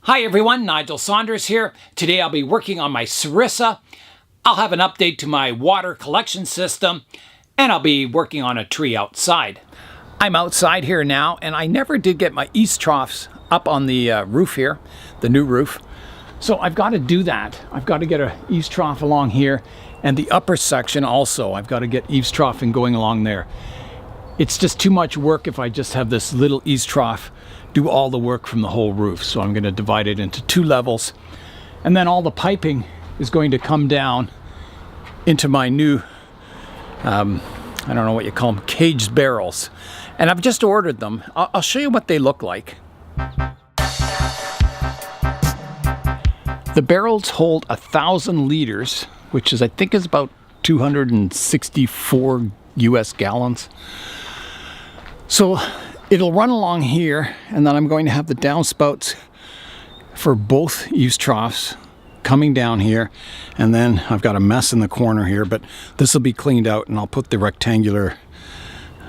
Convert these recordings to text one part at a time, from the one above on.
Hi everyone, Nigel Saunders here. Today I'll be working on my Serissa. I'll have an update to my water collection system, and I'll be working on a tree outside. I'm outside here now, and I never did get my eaves troughs up on the roof here, the new roof. So I've got to do that. I've got to get an eaves trough along here, and the upper section also. I've got to get eaves troughing going along there. It's just too much work if I just have this little eaves trough do all the work from the whole roof. So I'm going to divide it into two levels, and then all the piping is going to come down into my new I don't know what you call them, caged barrels, and I've just ordered them. I'll show you what they look like. The barrels hold 1,000 liters, which is, I think, is about 264 US gallons. So it'll run along here, and then I'm going to have the downspouts for both eaves troughs coming down here, and then I've got a mess in the corner here, but this will be cleaned out, and I'll put the rectangular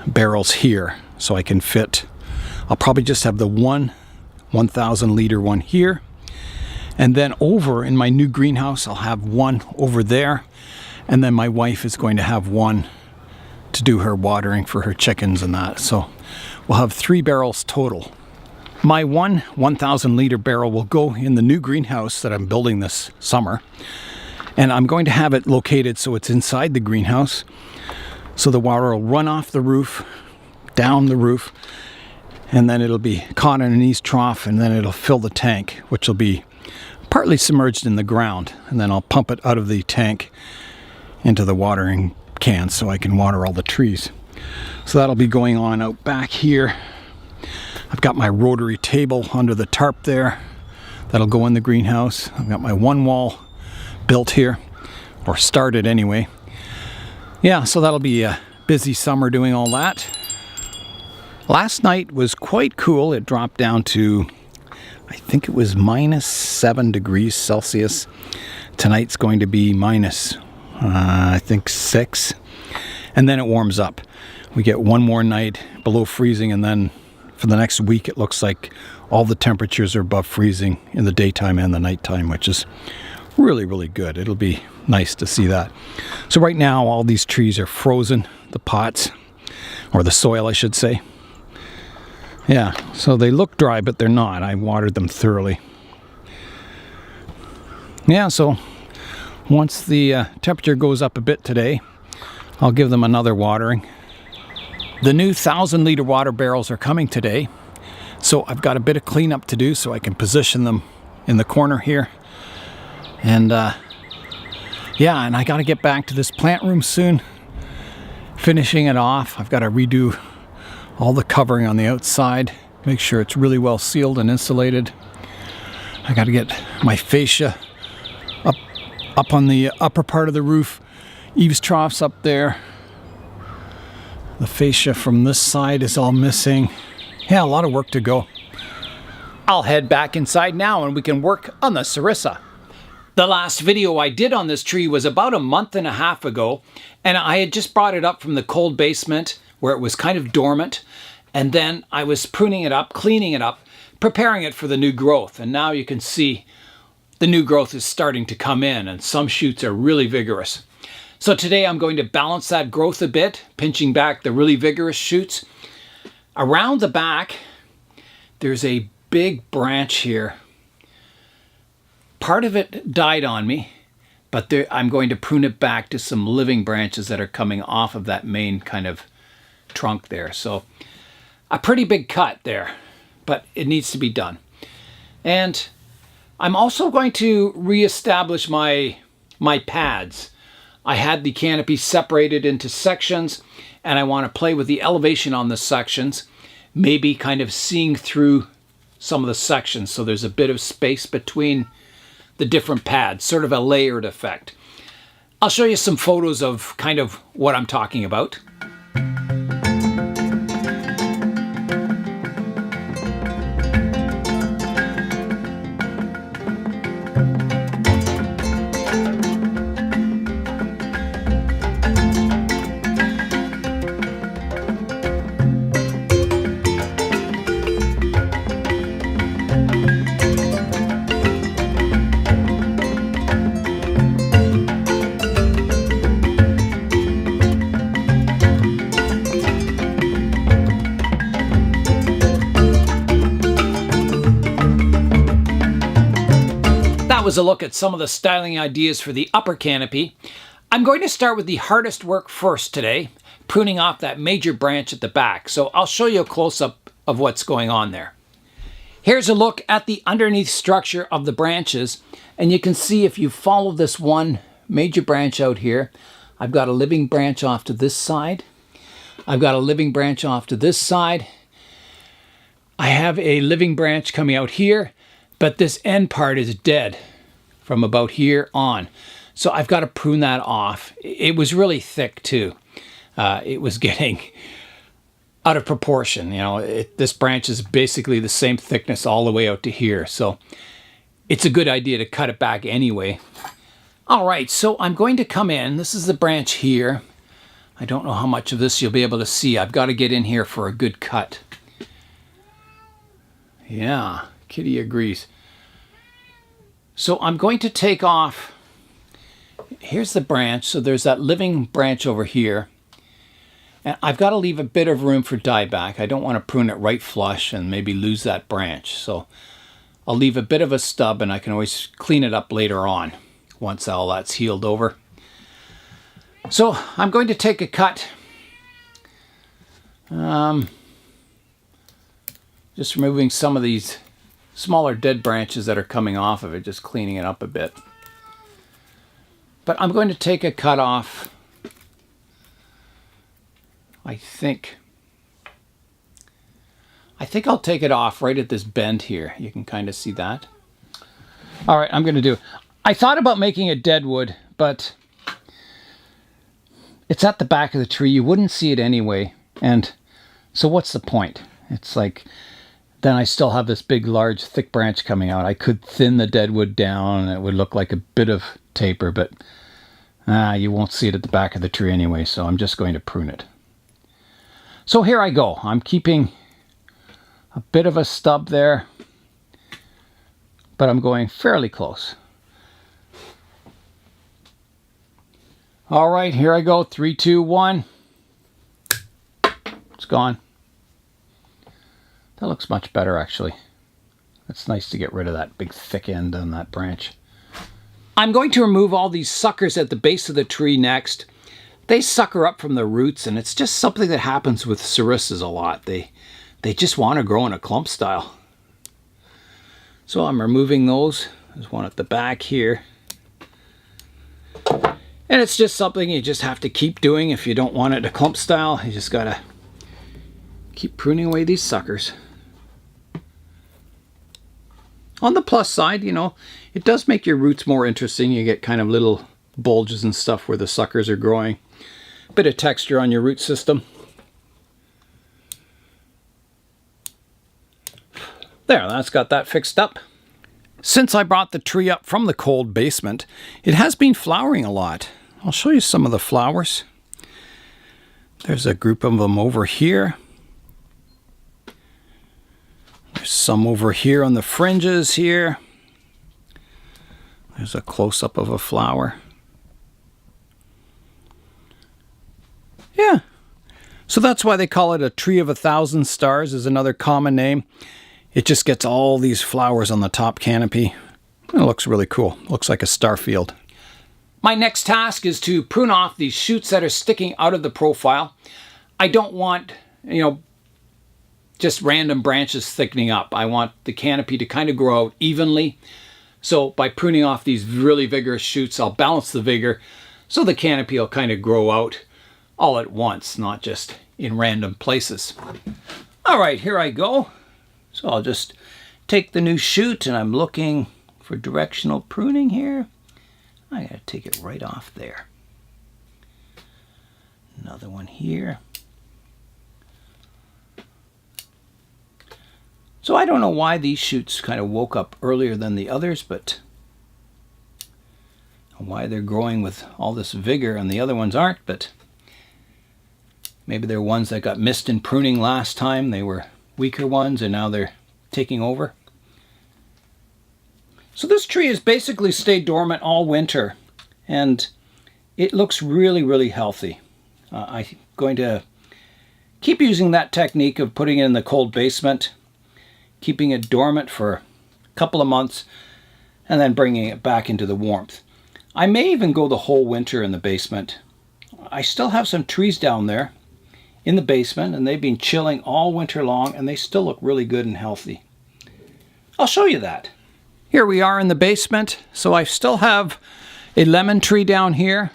barrels here so I can fit. I'll probably just have the 1,000 liter one here, and then over in my new greenhouse I'll have one over there, and then my wife is going to have one to do her watering for her chickens and that. So we'll have 3 barrels total. My 1,000 liter barrel will go in the new greenhouse that I'm building this summer, and I'm going to have it located so it's inside the greenhouse, so the water will run off the roof, down the roof, and then it'll be caught in an eaves trough, and then it'll fill the tank, which will be partly submerged in the ground, and then I'll pump it out of the tank into the watering can so I can water all the trees. So that'll be going on out back here. I've got my rotary table under the tarp there. That'll go in the greenhouse. I've got my one wall built here, or started anyway. Yeah, so that'll be a busy summer doing all that. Last night was quite cool. It dropped down to, I think it was -7 degrees Celsius. Tonight's going to be I think 6. And then it warms up. We get one more night below freezing, and then for the next week it looks like all the temperatures are above freezing in the daytime and the nighttime, which is really, really good. It'll be nice to see that. So right now all these trees are frozen, the pots, or the soil I should say. Yeah, so they look dry, but they're not. I watered them thoroughly. Yeah, so once the temperature goes up a bit today, I'll give them another watering. The new 1,000 liter water barrels are coming today, so I've got a bit of cleanup to do so I can position them in the corner here. And yeah, and I got to get back to this plant room soon, finishing it off. I've got to redo all the covering on the outside, make sure it's really well sealed and insulated. I got to get my fascia up on the upper part of the roof, eaves troughs up there. The fascia from this side is all missing. Yeah, a lot of work to go. I'll head back inside now and we can work on the Serissa. The last video I did on this tree was about a month and a half ago, and I had just brought it up from the cold basement where it was kind of dormant, and then I was pruning it up, cleaning it up, preparing it for the new growth, and now you can see the new growth is starting to come in, and some shoots are really vigorous. So today I'm going to balance that growth a bit, pinching back the really vigorous shoots. Around the back, there's a big branch here. Part of it died on me, but I'm going to prune it back to some living branches that are coming off of that main kind of trunk there. So a pretty big cut there, but it needs to be done. And I'm also going to reestablish my pads. I had the canopy separated into sections, and I want to play with the elevation on the sections, maybe kind of seeing through some of the sections so there's a bit of space between the different pads, sort of a layered effect. I'll show you some photos of kind of what I'm talking about. was a look at some of the styling ideas for the upper canopy. I'm going to start with the hardest work first today, pruning off that major branch at the back. So I'll show you a close-up of what's going on there. Here's a look at the underneath structure of the branches, and you can see if you follow this one major branch out here, I've got a living branch off to this side. I've got a living branch off to this side. I have a living branch coming out here, but this end part is dead from about here on. So I've got to prune that off. It was really thick too. It was getting out of proportion. You know, this branch is basically the same thickness all the way out to here. So it's a good idea to cut it back anyway. All right, so I'm going to come in. This is the branch here. I don't know how much of this you'll be able to see. I've got to get in here for a good cut. Yeah, Kitty agrees. So I'm going to take off. Here's the branch. So there's that living branch over here. And I've got to leave a bit of room for dieback. I don't want to prune it right flush and maybe lose that branch. So I'll leave a bit of a stub, and I can always clean it up later on once all that's healed over. So I'm going to take a cut. Just removing some of these smaller dead branches that are coming off of it, just cleaning it up a bit. But I'm going to take a cut off. I think I'll take it off right at this bend here. You can kind of see that. All right, I'm going to do. I thought about making a dead wood, but it's at the back of the tree. You wouldn't see it anyway. And so what's the point? It's like, then I still have this big, large, thick branch coming out. I could thin the dead wood down and it would look like a bit of taper, but you won't see it at the back of the tree anyway, so I'm just going to prune it. So here I go. I'm keeping a bit of a stub there, but I'm going fairly close. All right, here I go. 3, 2, 1. It's gone. That looks much better, actually. It's nice to get rid of that big thick end on that branch. I'm going to remove all these suckers at the base of the tree next. They sucker up from the roots, and it's just something that happens with Serissas a lot. They just want to grow in a clump style. So I'm removing those. There's one at the back here. And it's just something you just have to keep doing if you don't want it a clump style. You just gotta keep pruning away these suckers. On the plus side, you know, it does make your roots more interesting. You get kind of little bulges and stuff where the suckers are growing. Bit of texture on your root system. There, that's got that fixed up. Since I brought the tree up from the cold basement, it has been flowering a lot. I'll show you some of the flowers. There's a group of them over here. There's some over here on the fringes here. There's a close-up of a flower. Yeah. So that's why they call it a tree of 1,000 stars, is another common name. It just gets all these flowers on the top canopy. It looks really cool. Looks like a star field. My next task is to prune off these shoots that are sticking out of the profile. I don't want, you know, just random branches thickening up. I want the canopy to kind of grow out evenly. So by pruning off these really vigorous shoots, I'll balance the vigor so the canopy will kind of grow out all at once, not just in random places. All right, here I go. So I'll just take the new shoot, and I'm looking for directional pruning here. I gotta take it right off there. Another one here. So I don't know why these shoots kind of woke up earlier than the others, but why they're growing with all this vigor and the other ones aren't, but maybe they're ones that got missed in pruning last time. They were weaker ones and now they're taking over. So this tree has basically stayed dormant all winter, and it looks really, really healthy. I'm going to keep using that technique of putting it in the cold basement, keeping it dormant for a couple of months, and then bringing it back into the warmth. I may even go the whole winter in the basement. I still have some trees down there in the basement, and they've been chilling all winter long, and they still look really good and healthy. I'll show you that. Here we are in the basement. So I still have a lemon tree down here,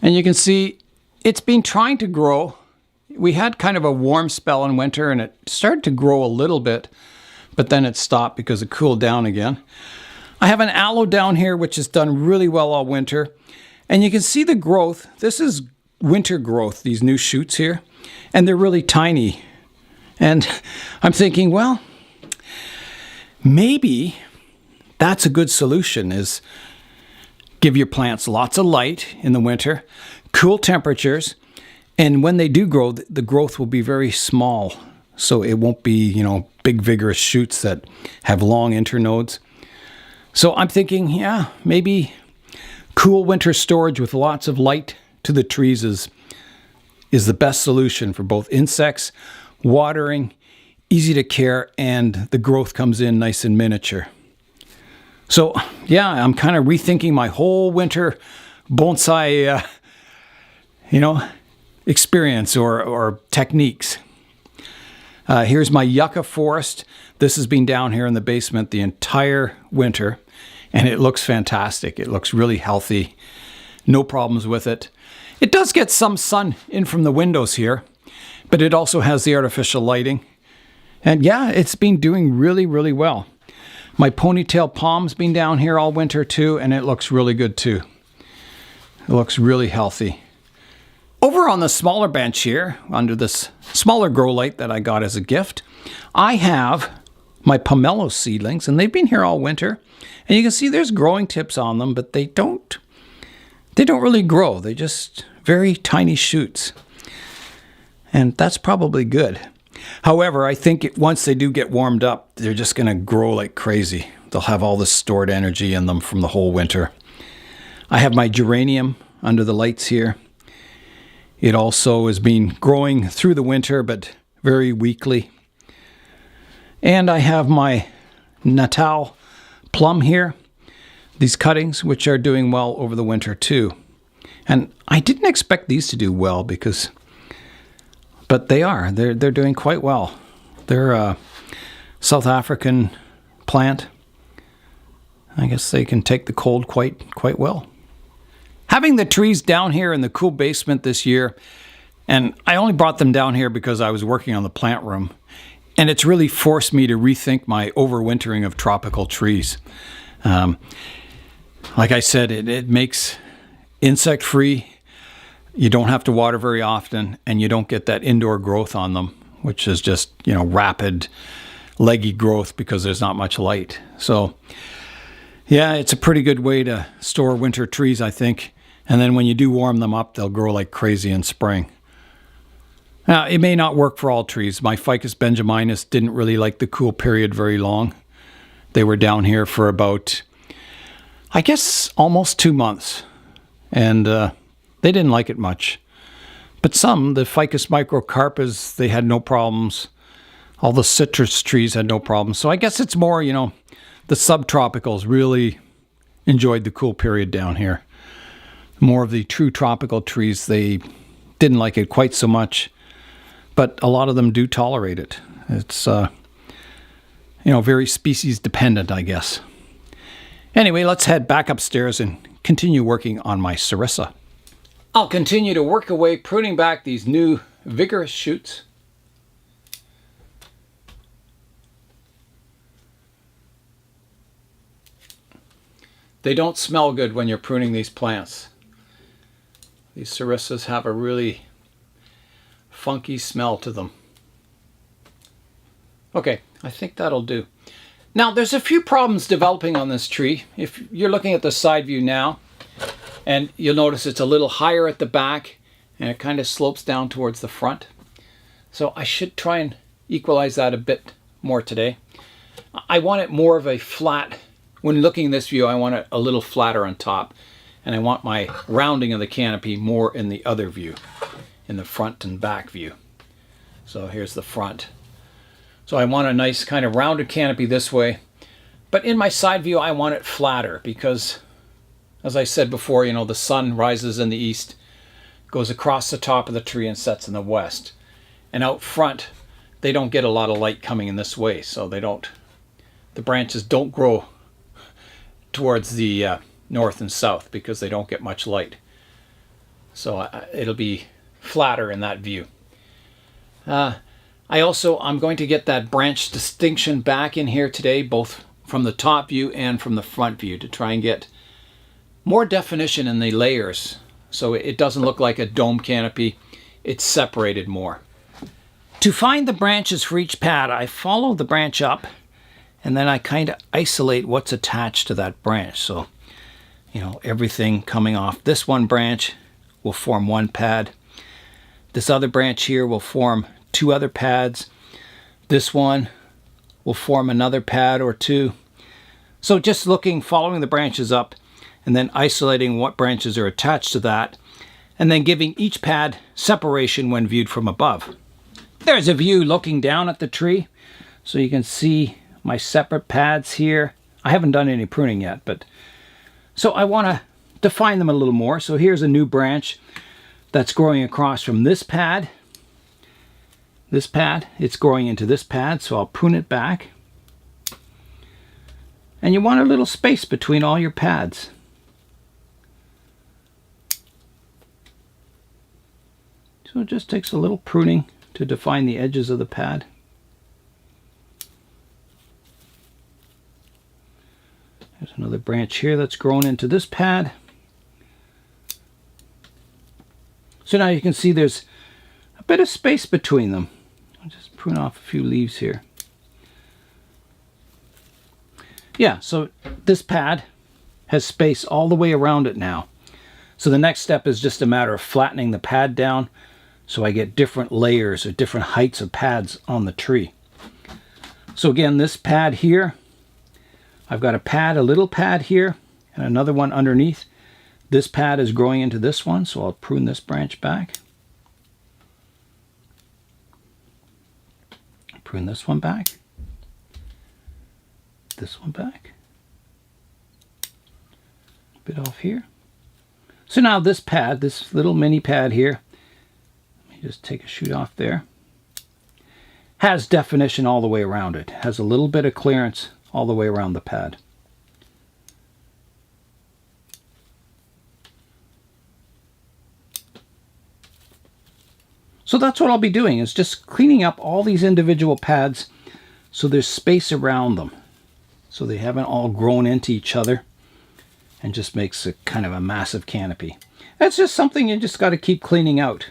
and you can see it's been trying to grow. We had kind of a warm spell in winter, and it started to grow a little bit, but then it stopped because it cooled down again. I have an aloe down here which has done really well all winter, and you can see the growth. This is winter growth, these new shoots here, and they're really tiny. And I'm thinking, well, maybe that's a good solution, is give your plants lots of light in the winter, cool temperatures, and when they do grow, the growth will be very small. So it won't be, big vigorous shoots that have long internodes. So I'm thinking, yeah, maybe cool winter storage with lots of light to the trees is the best solution for both insects, watering, easy to care, and the growth comes in nice and miniature. So yeah, I'm kind of rethinking my whole winter bonsai, experience or techniques. Here's my yucca forest. This has been down here in the basement the entire winter, and it looks fantastic. It looks really healthy. No problems with it. It does get some sun in from the windows here, but it also has the artificial lighting. And yeah, it's been doing really, really well. My ponytail palm's been down here all winter too, and it looks really good too. It looks really healthy. Over on the smaller bench here, under this smaller grow light that I got as a gift, I have my pomelo seedlings, and they've been here all winter. And you can see there's growing tips on them, but they don't really grow. They're just very tiny shoots. And that's probably good. However, I think once they do get warmed up, they're just going to grow like crazy. They'll have all this stored energy in them from the whole winter. I have my geranium under the lights here. It also has been growing through the winter, but very weakly. And I have my Natal plum here, these cuttings, which are doing well over the winter too. And I didn't expect these to do well but they are. They're doing quite well. They're a South African plant. I guess they can take the cold quite well. Having the trees down here in the cool basement this year, and I only brought them down here because I was working on the plant room, and it's really forced me to rethink my overwintering of tropical trees. Like I said, it makes insect free. You don't have to water very often, and you don't get that indoor growth on them, which is just, rapid, leggy growth because there's not much light. So, yeah, it's a pretty good way to store winter trees, I think. And then when you do warm them up, they'll grow like crazy in spring. Now, it may not work for all trees. My Ficus benjaminus didn't really like the cool period very long. They were down here for about, I guess, almost 2 months. And they didn't like it much. But the Ficus microcarpus, they had no problems. All the citrus trees had no problems. So I guess it's more, the subtropicals really enjoyed the cool period down here. More of the true tropical trees, they didn't like it quite so much. But a lot of them do tolerate it. It's, very species dependent, I guess. Anyway, let's head back upstairs and continue working on my Serissa. I'll continue to work away, pruning back these new vigorous shoots. They don't smell good when you're pruning these plants. These Serissas have a really funky smell to them. Okay, I think that'll do. Now, there's a few problems developing on this tree. If you're looking at the side view now, and you'll notice it's a little higher at the back, and it kind of slopes down towards the front. So I should try and equalize that a bit more today. I want it more of a flat, when looking at this view, I want it a little flatter on top. And I want my rounding of the canopy more in the other view, in the front and back view. So here's the front. So I want a nice kind of rounded canopy this way, But in my side view, I want it flatter because, as I said before, you know, the sun rises in the east, goes across the top of the tree and sets in the west. And out front, they don't get a lot of light coming in this way, so the branches don't grow towards the north and south because they don't get much light. So it'll be flatter in that view. I'm going to get that branch distinction back in here today, both from the top view and from the front view, to try and get more definition in the layers so it doesn't look like a dome canopy. It's separated more. To find the branches for each pad, I follow the branch up and then I kind of isolate what's attached to that branch. So, you know, everything coming off this one branch will form one pad. This other branch here will form two other pads. This one will form another pad or two. So just following the branches up and then isolating what branches are attached to that, and then giving each pad separation when viewed from above. There's a view looking down at the tree, so you can see my separate pads here. I haven't done any pruning yet, but so I want to define them a little more. So here's a new branch that's growing across from this pad. This pad, it's growing into this pad, so I'll prune it back. And you want a little space between all your pads. So it just takes a little pruning to define the edges of the pad. There's another branch here that's grown into this pad. So now you can see there's a bit of space between them. I'll just prune off a few leaves here. Yeah, so this pad has space all the way around it now. So the next step is just a matter of flattening the pad down so I get different layers or different heights of pads on the tree. So again, this pad here, I've got a little pad here and another one underneath. This pad is growing into this one, so I'll prune this branch back. Prune this one back. This one back. A bit off here. So now this pad, this little mini pad here, let me just take a shoot off there, has definition all the way around it. Has a little bit of clearance all the way around the pad. So that's what I'll be doing, is just cleaning up all these individual pads so there's space around them, so they haven't all grown into each other and just makes a kind of a massive canopy. That's just something you just got to keep cleaning out.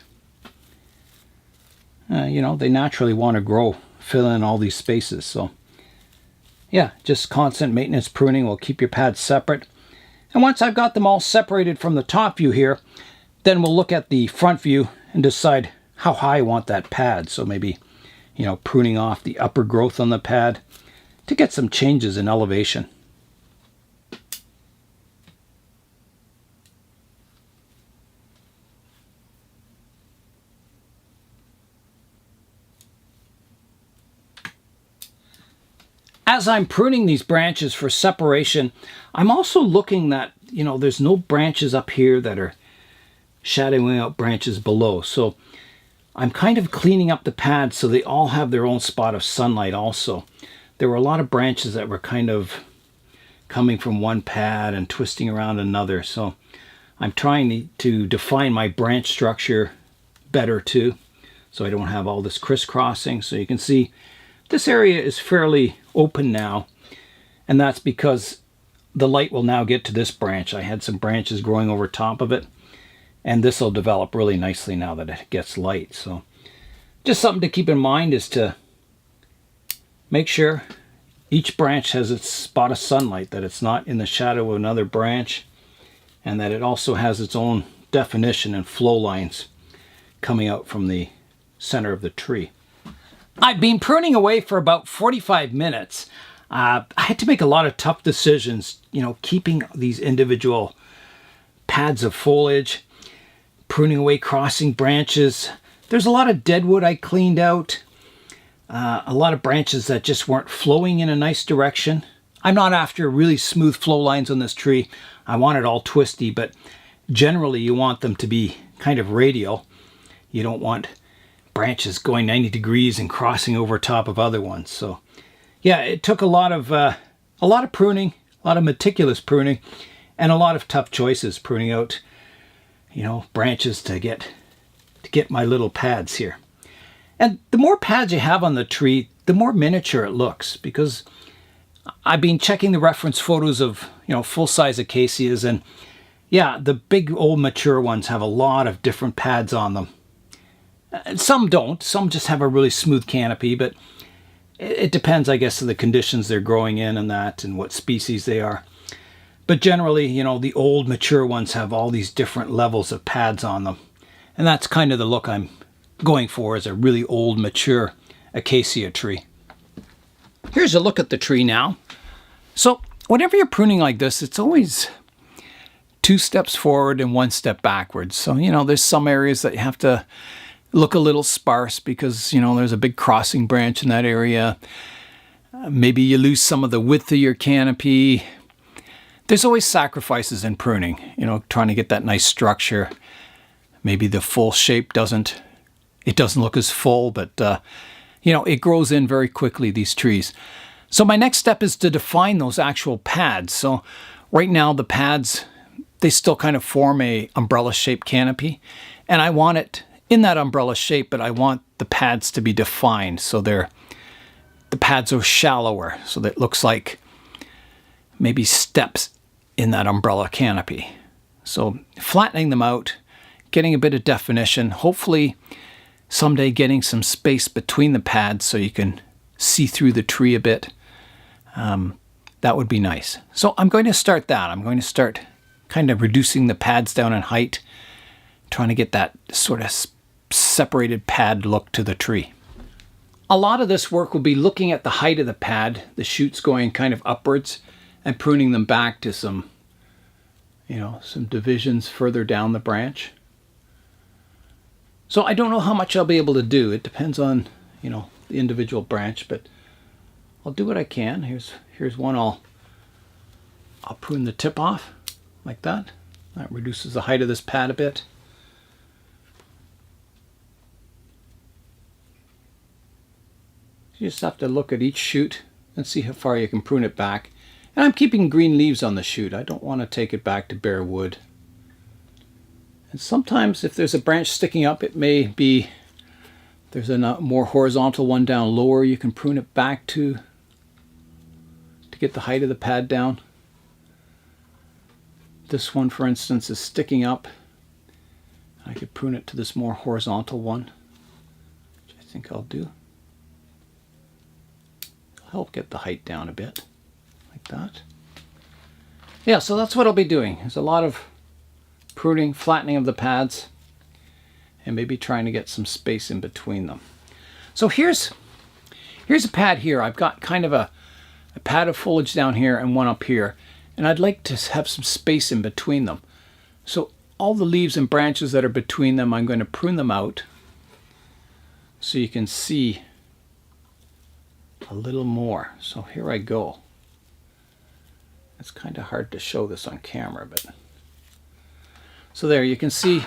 You know, they naturally want to grow, fill in all these spaces. So yeah, just constant maintenance pruning will keep your pads separate. And once I've got them all separated from the top view here, then we'll look at the front view and decide how high I want that pad. So maybe, you know, pruning off the upper growth on the pad to get some changes in elevation. As I'm pruning these branches for separation, I'm also looking that, you know, there's no branches up here that are shadowing out branches below. So I'm kind of cleaning up the pads so they all have their own spot of sunlight also. There were a lot of branches that were kind of coming from one pad and twisting around another. So I'm trying to define my branch structure better too, so I don't have all this crisscrossing. So you can see this area is fairly open now, and that's because the light will now get to this branch. I had some branches growing over top of it, and this will develop really nicely now that it gets light. So just something to keep in mind is to make sure each branch has its spot of sunlight, that it's not in the shadow of another branch, and that it also has its own definition and flow lines coming out from the center of the tree. I've been pruning away for about 45 minutes. I had to make a lot of tough decisions, you know, keeping these individual pads of foliage, pruning away crossing branches. There's a lot of deadwood I cleaned out, a lot of branches that just weren't flowing in a nice direction. I'm not after really smooth flow lines on this tree. I want it all twisty, but generally you want them to be kind of radial. You don't want branches going 90 degrees and crossing over top of other ones. So yeah, it took a lot of pruning, a lot of meticulous pruning, and a lot of tough choices, pruning out, branches to get my little pads here. And the more pads you have on the tree, the more miniature it looks, because I've been checking the reference photos of, full-size acacias, and yeah, the big old mature ones have a lot of different pads on them. Some don't. Some just have a really smooth canopy, but it depends, I guess, on the conditions they're growing in and that, and what species they are. But generally, the old mature ones have all these different levels of pads on them. And that's kind of the look I'm going for, is a really old, mature acacia tree. Here's a look at the tree now. So whenever you're pruning like this, it's always 2 steps forward and 1 step backwards. So, there's some areas that you have to look a little sparse because, there's a big crossing branch in that area. Maybe you lose some of the width of your canopy. There's always sacrifices in pruning, trying to get that nice structure. Maybe the full shape doesn't look as full, but, it grows in very quickly, these trees. So my next step is to define those actual pads. So right now the pads, they still kind of form a umbrella-shaped canopy. And I want it in that umbrella shape, but I want the pads to be defined. So the pads are shallower, so that it looks like maybe steps in that umbrella canopy. So flattening them out, getting a bit of definition, hopefully someday getting some space between the pads so you can see through the tree a bit. That would be nice. So I'm going to start that. I'm going to start kind of reducing the pads down in height, trying to get that sort of separated pad look to the tree. A lot of this work will be looking at the height of the pad, the shoots going kind of upwards, and pruning them back to some divisions further down the branch. So I don't know how much I'll be able to do. It depends on, the individual branch, but I'll do what I can. Here's one I'll prune the tip off like that. That reduces the height of this pad a bit. You just have to look at each shoot and see how far you can prune it back. And I'm keeping green leaves on the shoot. I don't want to take it back to bare wood. And sometimes if there's a branch sticking up, it may be there's a more horizontal one down lower. You can prune it back to get the height of the pad down. This one, for instance, is sticking up. I could prune it to this more horizontal one, which I think I'll do. It'll help get the height down a bit, like that. Yeah, so that's what I'll be doing. There's a lot of pruning, flattening of the pads, and maybe trying to get some space in between them. So here's a pad here. I've got kind of a pad of foliage down here and one up here, and I'd like to have some space in between them. So all the leaves and branches that are between them, I'm going to prune them out so you can see a little more. So here I go. It's kind of hard to show this on camera, but so there you can see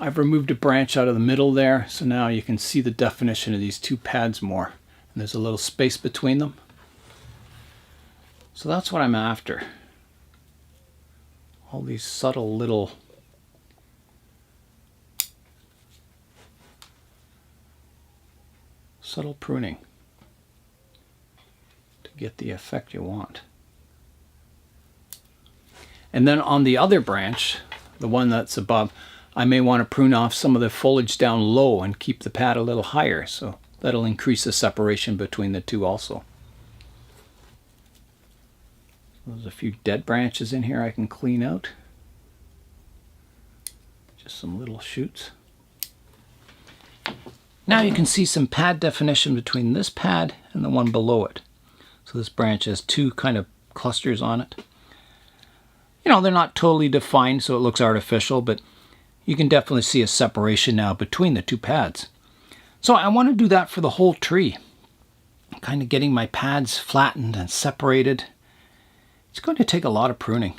I've removed a branch out of the middle there, so now you can see the definition of these 2 pads more, and there's a little space between them. So that's what I'm after. All these subtle little pruning to get the effect you want. And then on the other branch, the one that's above, I may want to prune off some of the foliage down low and keep the pad a little higher, so that'll increase the separation between the two also. There's a few dead branches in here I can clean out. Just some little shoots. Now you can see some pad definition between this pad and the one below it. So this branch has 2 kind of clusters on it. They're not totally defined, so it looks artificial, but you can definitely see a separation now between the 2 pads. So I want to do that for the whole tree. kind of getting my pads flattened and separated. It's going to take a lot of pruning.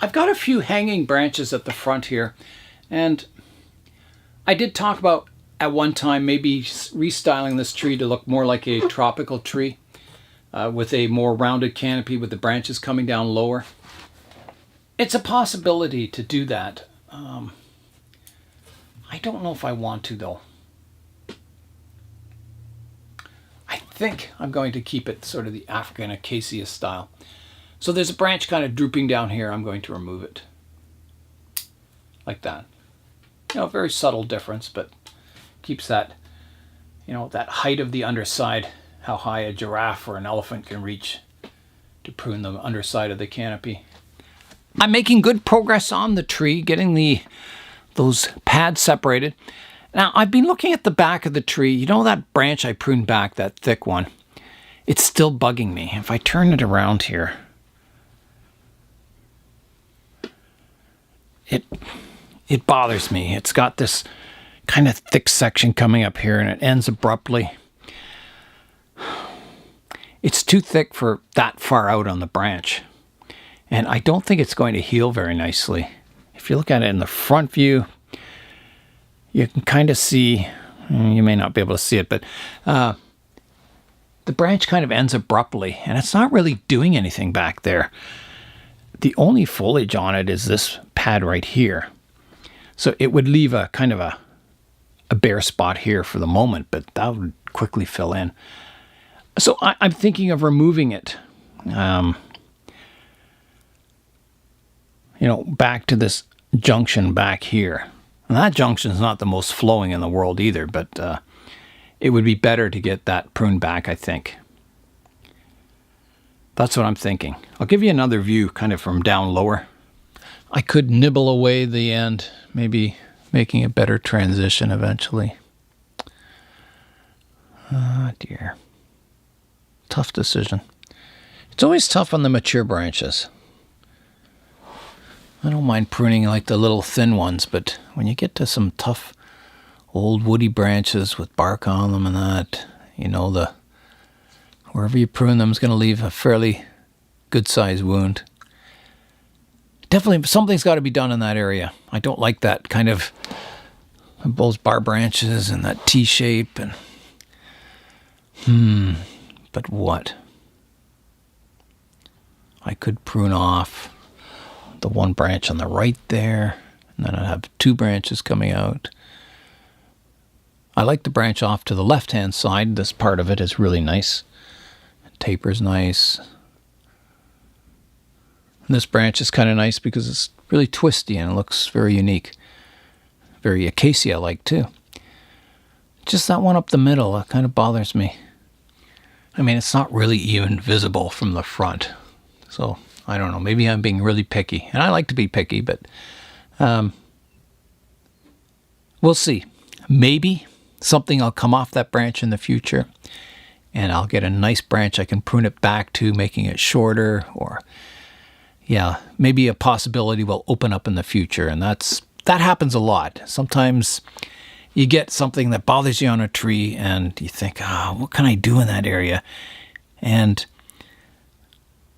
I've got a few hanging branches at the front here, and I did talk about at one time maybe restyling this tree to look more like a tropical tree with a more rounded canopy with the branches coming down lower. It's a possibility to do that. I don't know if I want to though. I think I'm going to keep it sort of the African Acacia style. So there's a branch kind of drooping down here. I'm going to remove it. Like that. You know, very subtle difference, but keeps that, you know, that height of the underside, how high a giraffe or an elephant can reach to prune the underside of the canopy. I'm making good progress on the tree, getting those pads separated. Now, I've been looking at the back of the tree. You know that branch I pruned back, that thick one? It's still bugging me. If I turn it around here, it bothers me. It's got this kind of thick section coming up here and it ends abruptly. It's too thick for that far out on the branch. And I don't think it's going to heal very nicely. If you look at it in the front view, you can kind of see, you may not be able to see it, but the branch kind of ends abruptly and it's not really doing anything back there. The only foliage on it is this pad right here. So it would leave a kind of a bare spot here for the moment, but that would quickly fill in. So I'm thinking of removing it, you know, back to this junction back here. And that junction is not the most flowing in the world either, but it would be better to get that pruned back, I think. That's what I'm thinking. I'll give you another view kind of from down lower. I could nibble away the end, maybe making a better transition eventually. Ah, dear. Tough decision. It's always tough on the mature branches. I don't mind pruning like the little thin ones, but when you get to some tough old woody branches with bark on them and that, you know, wherever you prune them is going to leave a fairly good sized wound. Definitely something's got to be done in that area. I don't like that kind of those bar branches and that T shape and but what? I could prune off the one branch on the right there, and then I'd have two branches coming out. I like the branch off to the left-hand side. This part of it is really nice. It tapers nice. And this branch is kind of nice because it's really twisty and it looks very unique. Very acacia-like too. Just that one up the middle, that kind of bothers me. I mean, it's not really even visible from the front. So, I don't know, maybe I'm being really picky. And I like to be picky, but we'll see. Maybe something will come off that branch in the future and I'll get a nice branch I can prune it back to, making it shorter, or yeah, maybe a possibility will open up in the future, and that happens a lot. Sometimes you get something that bothers you on a tree and you think, what can I do in that area? And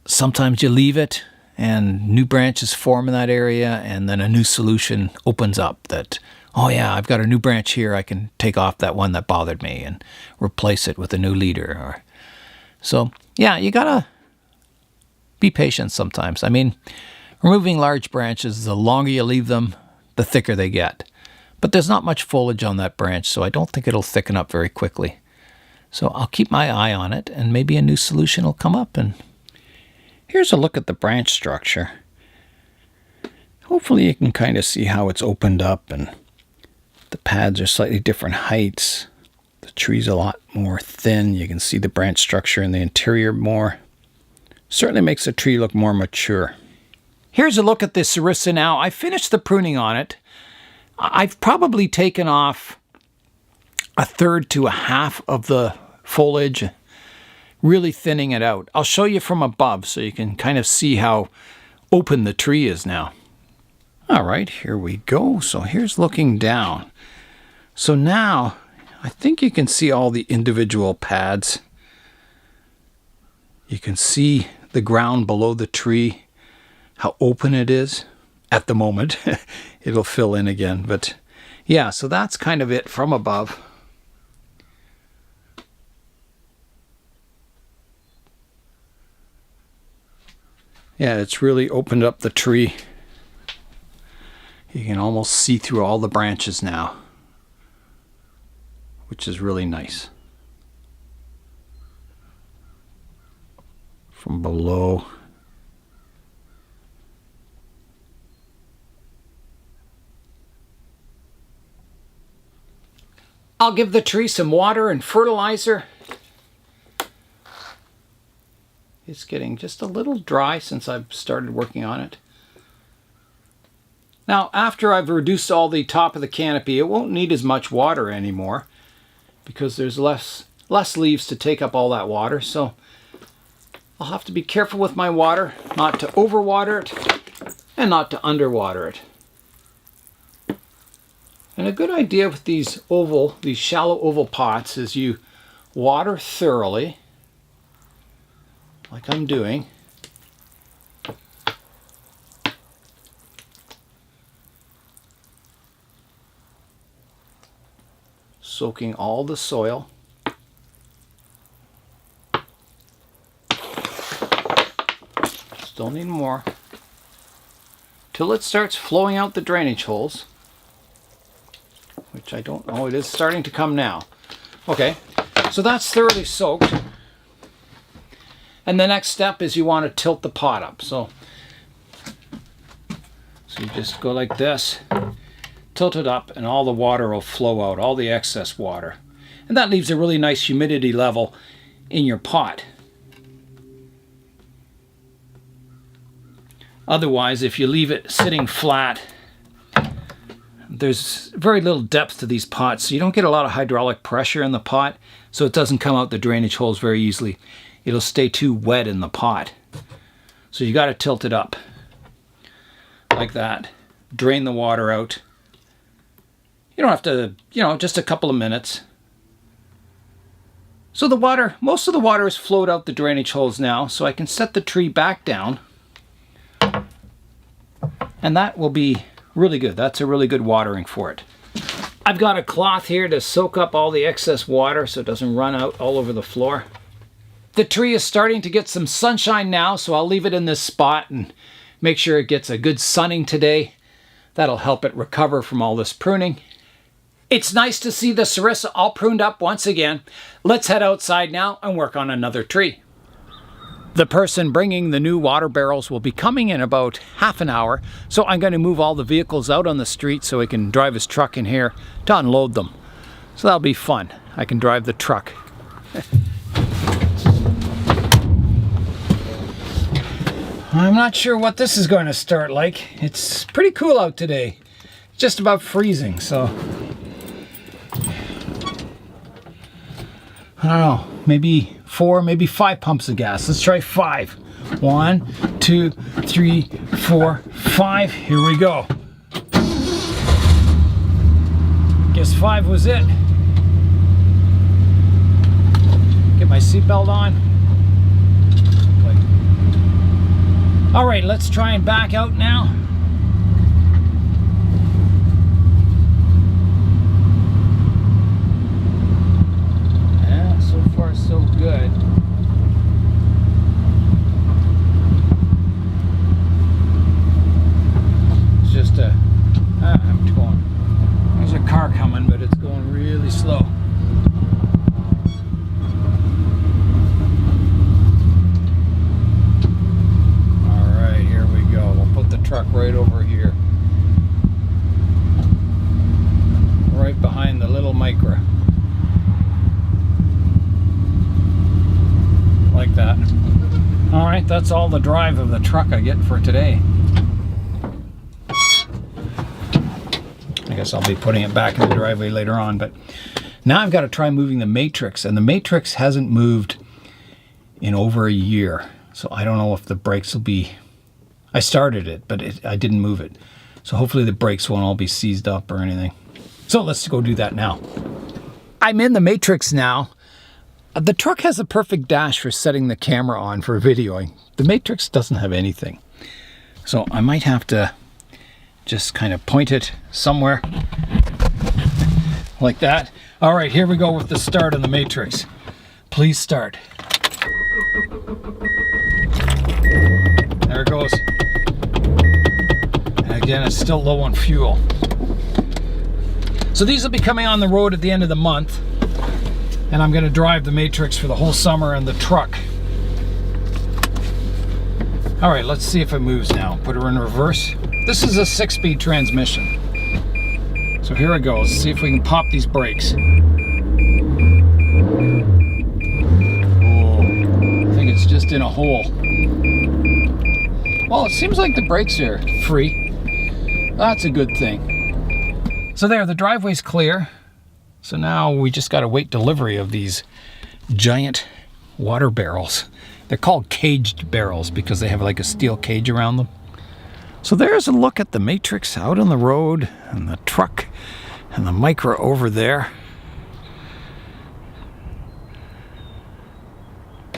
sometimes you leave it and new branches form in that area, and then a new solution opens up that, oh yeah, I've got a new branch here. I can take off that one that bothered me and replace it with a new leader. So yeah, you gotta be patient sometimes. I mean, removing large branches, the longer you leave them, the thicker they get. But there's not much foliage on that branch, so I don't think it'll thicken up very quickly. So I'll keep my eye on it, and maybe a new solution will come up. And here's a look at the branch structure. Hopefully you can kind of see how it's opened up, and the pads are slightly different heights. The tree's a lot more thin. You can see the branch structure in the interior more. Certainly makes the tree look more mature. Here's a look at this Serissa now. I finished the pruning on it. I've probably taken off a third to a half of the foliage, really thinning it out. I'll show you from above so you can kind of see how open the tree is now. All right, here we go. So here's looking down. So now I think you can see all the individual pads. You can see the ground below the tree, how open it is at the moment. It'll fill in again, but yeah, so that's kind of it from above. Yeah, it's really opened up the tree. You can almost see through all the branches now, which is really nice. From below. I'll give the tree some water and fertilizer. It's getting just a little dry since I've started working on it. Now, after I've reduced all the top of the canopy, it won't need as much water anymore because there's less leaves to take up all that water. So I'll have to be careful with my water, not to overwater it and not to underwater it. And a good idea with these shallow oval pots is you water thoroughly, like I'm doing. Soaking all the soil. Still need more. Till it starts flowing out the drainage holes. Which I don't know, it is starting to come now. Okay, so that's thoroughly soaked. And the next step is you want to tilt the pot up. So you just go like this, tilt it up, and all the water will flow out, all the excess water. And that leaves a really nice humidity level in your pot. Otherwise, if you leave it sitting flat, there's very little depth to these pots, so you don't get a lot of hydraulic pressure in the pot, so it doesn't come out the drainage holes very easily. It'll stay too wet in the pot. So you got to tilt it up like that. Drain the water out. You don't have to, just a couple of minutes. So the water, most of the water has flowed out the drainage holes now, so I can set the tree back down. And that will be really good. That's a really good watering for it. I've got a cloth here to soak up all the excess water so it doesn't run out all over the floor. The tree is starting to get some sunshine now, so I'll leave it in this spot and make sure it gets a good sunning today. That'll help it recover from all this pruning. It's nice to see the Serissa all pruned up once again. Let's head outside now and work on another tree. The person bringing the new water barrels will be coming in about half an hour, so I'm going to move all the vehicles out on the street so he can drive his truck in here to unload them. So that'll be fun. I can drive the truck. I'm not sure what this is going to start like. It's pretty cool out today. Just about freezing, so I don't know, maybe 4, maybe 5 pumps of gas. Let's try 5. 1, 2, 3, 4, 5. Here we go. Guess 5 was it. Get my seatbelt on. All right, let's try and back out now. Yeah, so far so good. It's just I'm going. There's a car coming, but it's going really slow. Truck right over here, right behind the little Micra, like that. All right, that's all the drive of the truck I get for today. I guess I'll be putting it back in the driveway later on, but now I've got to try moving the matrix, and the matrix hasn't moved in over a year, so I don't know if the brakes will be. I started it, but I didn't move it. So hopefully the brakes won't all be seized up or anything. So let's go do that now. I'm in the matrix now. The truck has a perfect dash for setting the camera on for videoing. The Matrix doesn't have anything. So I might have to just kind of point it somewhere like that. All right, here we go with the start on the Matrix. Please start. There it goes. And again, it's still low on fuel. So these will be coming on the road at the end of the month. And I'm going to drive the Matrix for the whole summer in the truck. All right, let's see if it moves now. Put her in reverse. This is a 6-speed transmission. So here it goes. See if we can pop these brakes. Oh, I think it's just in a hole. Well, it seems like the brakes are free. That's a good thing. So there, the driveway's clear. So now we just got to wait delivery of these giant water barrels. They're called caged barrels because they have like a steel cage around them. So there's a look at the Matrix out on the road and the truck and the Micra over there.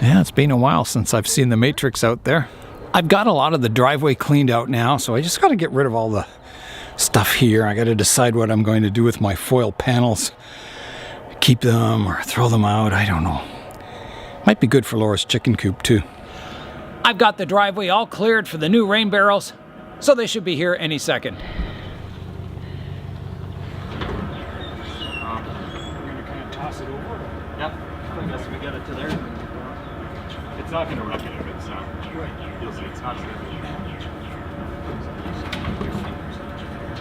Yeah, it's been a while since I've seen the Matrix out there. I've got a lot of the driveway cleaned out now, so I just got to get rid of all the stuff here. I got to decide what I'm going to do with my foil panels. Keep them or throw them out, I don't know. Might be good for Laura's chicken coop too. I've got the driveway all cleared for the new rain barrels, so they should be here any second. We're gonna kind of toss it over. Yep, I guess we get it to there. It's not gonna wreck it if it's you'll see it's not as heavy.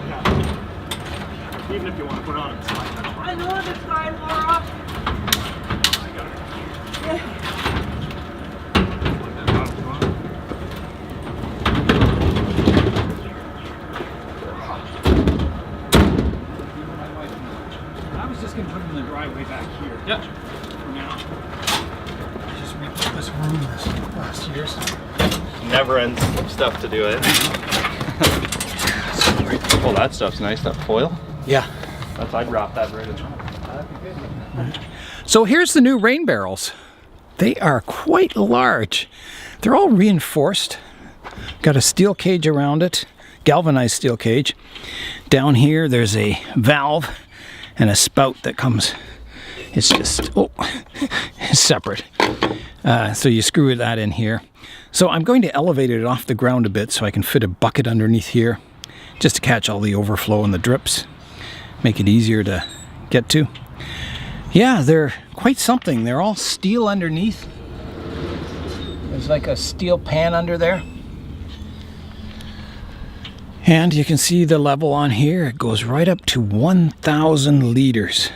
Yeah. Even if you want to put it on its side. I know this guy, Laura. I got it. Yeah. I was just going to put them in the driveway back here. Yep. For now. I just rebuilt this room this last year. So. Never ends stuff to do it. Oh, that stuff's nice, that foil. Yeah. I'd wrap that right in. So here's the new rain barrels. They are quite large. They're all reinforced. Got a steel cage around it, galvanized steel cage. Down here there's a valve and a spout that comes, it's just, it's separate. So you screw that in here. So I'm going to elevate it off the ground a bit so I can fit a bucket underneath here just to catch all the overflow and the drips. Make it easier to get to. Yeah, they're quite something. They're all steel underneath. There's like a steel pan under there. And you can see the level on here. It goes right up to 1,000 liters.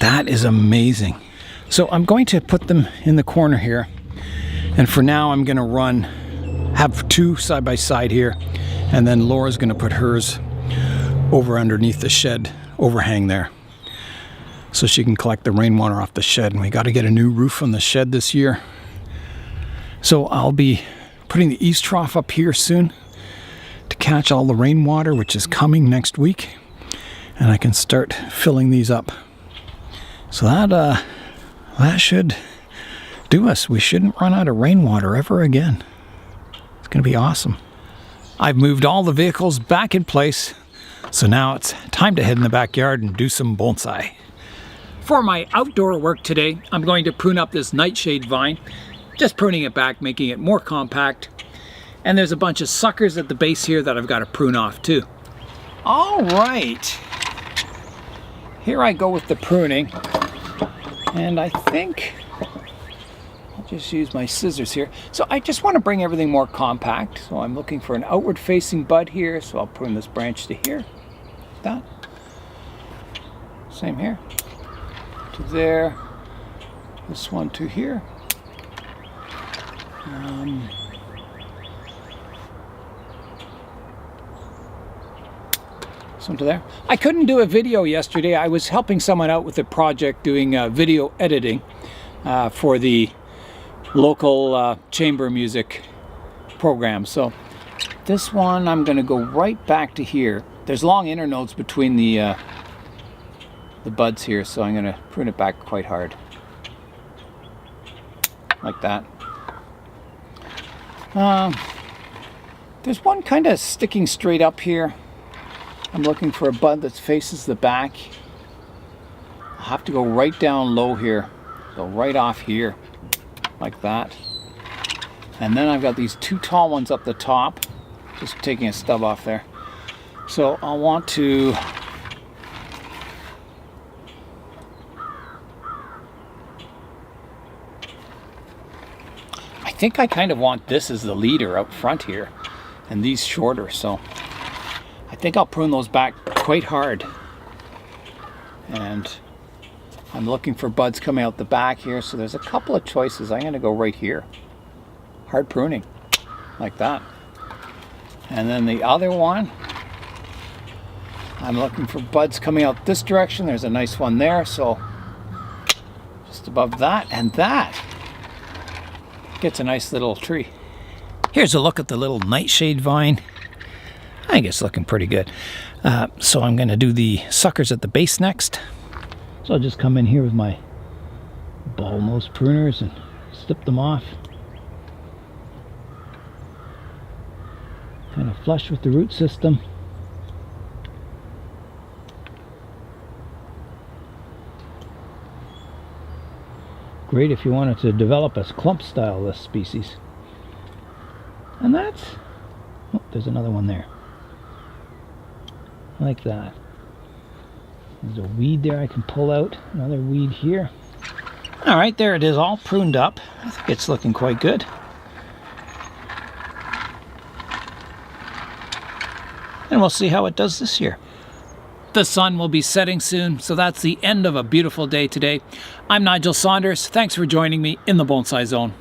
That is amazing. So I'm going to put them in the corner here. And for now, I'm going to have two side by side here. And then Laura's going to put hers over underneath the shed overhang there, so she can collect the rainwater off the shed. And we got to get a new roof on the shed this year. So I'll be putting the east trough up here soon to catch all the rainwater, which is coming next week. And I can start filling these up. So that should do us. We shouldn't run out of rainwater ever again. It's going to be awesome. I've moved all the vehicles back in place. So now it's time to head in the backyard and do some bonsai. For my outdoor work today, I'm going to prune up this Nightshade Vine. Just pruning it back, making it more compact. And there's a bunch of suckers at the base here that I've got to prune off too. All right. Here I go with the pruning. And I think I'll just use my scissors here. So I just want to bring everything more compact. So I'm looking for an outward facing bud here. So I'll prune this branch to here. That. Same here. To there. This one to here. This one to there. I couldn't do a video yesterday. I was helping someone out with a project doing video editing for the local chamber music program. So this one I'm going to go right back to here. There's long internodes between the buds here, so I'm going to prune it back quite hard. like that. There's one kind of sticking straight up here. I'm looking for a bud that faces the back. I'll have to go right down low here. Go right off here, like that. And then I've got these two tall ones up the top. Just taking a stub off there. So I'll want to... I think I kind of want this as the leader up front here, and these shorter, so I think I'll prune those back quite hard. And I'm looking for buds coming out the back here, so there's a couple of choices. I'm going to go right here. Hard pruning, like that. And then the other one, I'm looking for buds coming out this direction. There's a nice one there, so just above that, and that gets a nice little tree. Here's a look at the little nightshade vine. I think it's looking pretty good. So I'm going to do the suckers at the base next. So I'll just come in here with my ball nose pruners and snip them off. Kind of flush with the root system. Great if you wanted to develop a clump style, this species. And that's, oh, there's another one there. Like that. There's a weed there I can pull out. Another weed here. Alright, there it is, all pruned up. I think it's looking quite good. And we'll see how it does this year. The sun will be setting soon, so that's the end of a beautiful day today. I'm Nigel Saunders. Thanks for joining me in the Bonsai Zone.